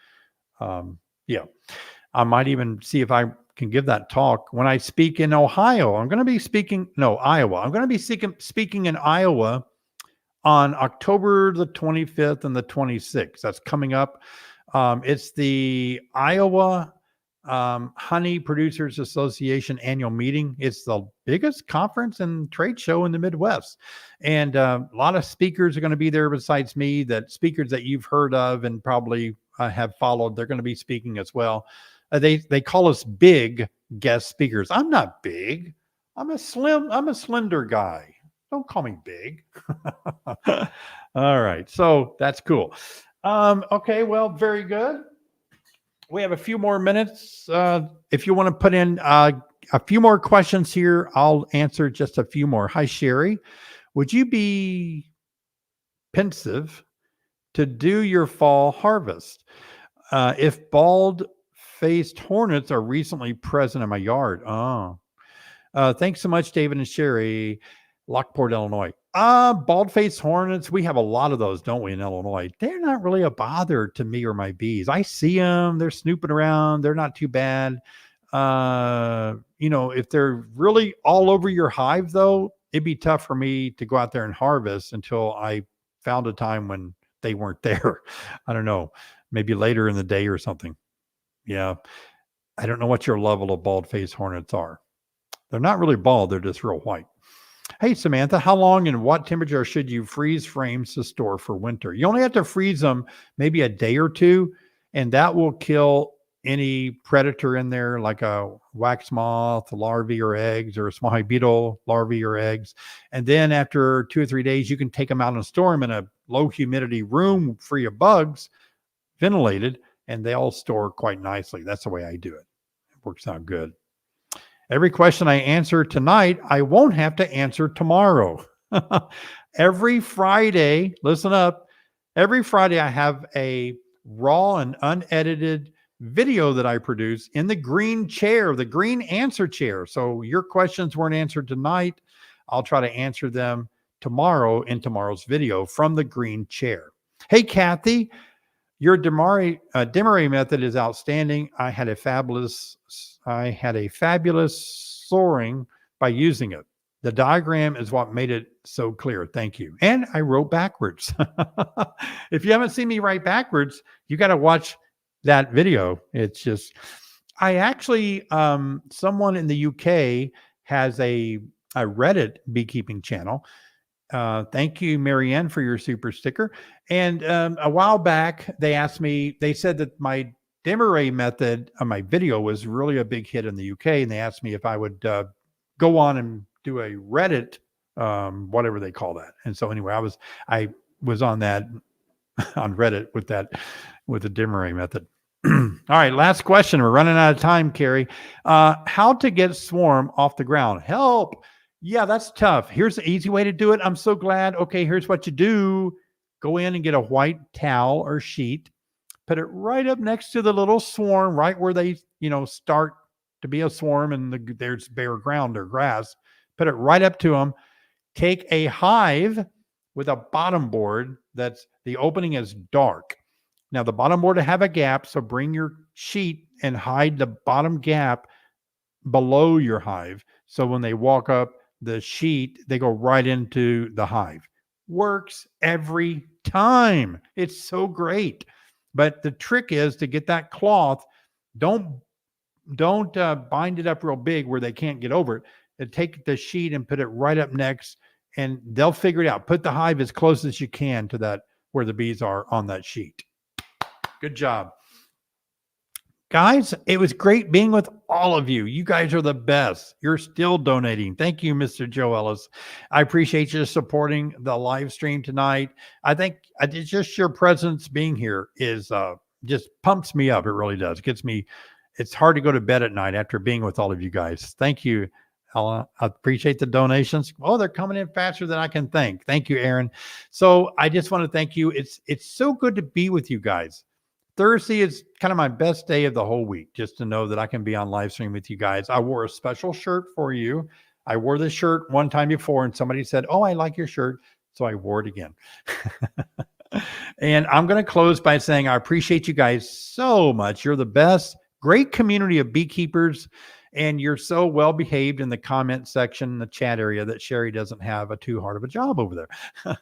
Yeah, I might even see if I can give that talk when I speak in Ohio. I'm going to be Iowa. I'm going to be speaking in Iowa on October the 25th and the 26th. That's coming up. It's the Iowa Honey Producers Association annual meeting. It's the biggest conference and trade show in the Midwest. And a lot of speakers are going to be there besides me, speakers that you've heard of and probably have followed. They're going to be speaking as well. They call us big guest speakers. I'm not big. I'm a slender guy. Don't call me big. All right. So that's cool. Okay. Well, very good. We have a few more minutes. If you want to put in a few more questions here, I'll answer just a few more. Hi, Sherry. Would you be pensive to do your fall harvest if bald-faced hornets are recently present in my yard? Oh, thanks so much, David and Sherry, Lockport, Illinois. Bald-faced hornets, we have a lot of those, don't we, in Illinois? They're not really a bother to me or my bees. I see them. They're snooping around. They're not too bad. You know, if they're really all over your hive, though, it'd be tough for me to go out there and harvest until I found a time when they weren't there. I don't know, maybe later in the day or something. Yeah. I don't know what your level of bald-faced hornets are. They're not really bald. They're just real white. Hey, Samantha, how long and what temperature should you freeze frames to store for winter? You only have to freeze them maybe a day or two, and that will kill any predator in there, like a wax moth, larvae or eggs, or a small hive beetle larvae or eggs. And then after 2 or 3 days, you can take them out and store them in a low humidity room free of bugs, ventilated, and they all store quite nicely. That's the way I do it. It works out good. Every question I answer tonight, I won't have to answer tomorrow. Every Friday, listen up, every Friday I have a raw and unedited video that I produce in the green chair, the green answer chair. So your questions weren't answered tonight. I'll try to answer them tomorrow in tomorrow's video from the green chair. Hey, Kathy, your Demarest method is outstanding. I had a fabulous soaring by using it. The diagram is what made it so clear. Thank you. And I wrote backwards. If you haven't seen me write backwards, you got to watch that video. It's just, I actually, someone in the UK has a Reddit beekeeping channel. Thank you, Marianne, for your super sticker. And a while back, they asked me, they said that my Demarest method on my video was really a big hit in the UK. And they asked me if I would go on and do a Reddit whatever they call that. And so anyway, I was on that on Reddit with the dim array method. All right, last question. We're running out of time, Carrie. How to get swarm off the ground? Help. Yeah, that's tough. Here's the easy way to do it. I'm so glad. Okay, here's what you do. Go in and get a white towel or sheet. Put it right up next to the little swarm, right where they, start to be a swarm and there's bare ground or grass. Put it right up to them. Take a hive with a bottom board that's the opening is dark. Now the bottom board will have a gap, so bring your sheet and hide the bottom gap below your hive. So when they walk up the sheet, they go right into the hive. Works every time. It's so great. But the trick is to get that cloth. Don't bind it up real big where they can't get over it. And take the sheet and put it right up next, and they'll figure it out. Put the hive as close as you can to that where the bees are on that sheet. Good job. Guys, it was great being with all of you. You guys are the best. You're still donating. Thank you, Mr. Joe Ellis. I appreciate you supporting the live stream tonight. I think just your presence being here is just pumps me up. It really does. It's hard to go to bed at night after being with all of you guys. Thank you, Ella. I appreciate the donations. Oh, they're coming in faster than I can think. Thank you, Aaron. So I just want to thank you. It's so good to be with you guys. Thursday is kind of my best day of the whole week, just to know that I can be on live stream with you guys. I wore a special shirt for you. I wore this shirt one time before and somebody said, "Oh, I like your shirt." So I wore it again. And I'm going to close by saying I appreciate you guys so much. You're the best. Great community of beekeepers. And you're so well behaved in the comment section, the chat area, that Sherry doesn't have a too hard of a job over there.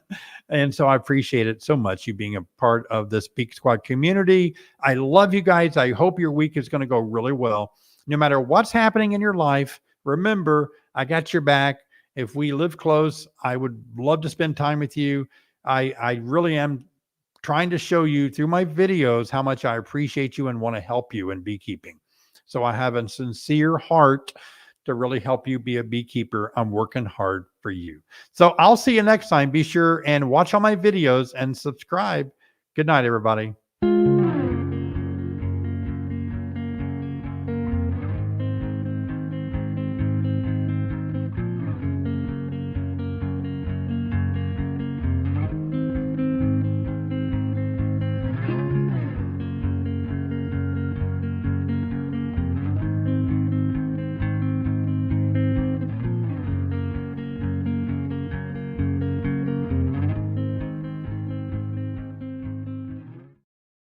And so I appreciate it so much, you being a part of this Beak Squad community. I love you guys. I hope your week is going to go really well. No matter what's happening in your life, remember, I got your back. If we live close, I would love to spend time with you. I really am trying to show you through my videos how much I appreciate you and want to help you in beekeeping. So I have a sincere heart to really help you be a beekeeper. I'm working hard for you. So I'll see you next time. Be sure and watch all my videos and subscribe. Good night, everybody.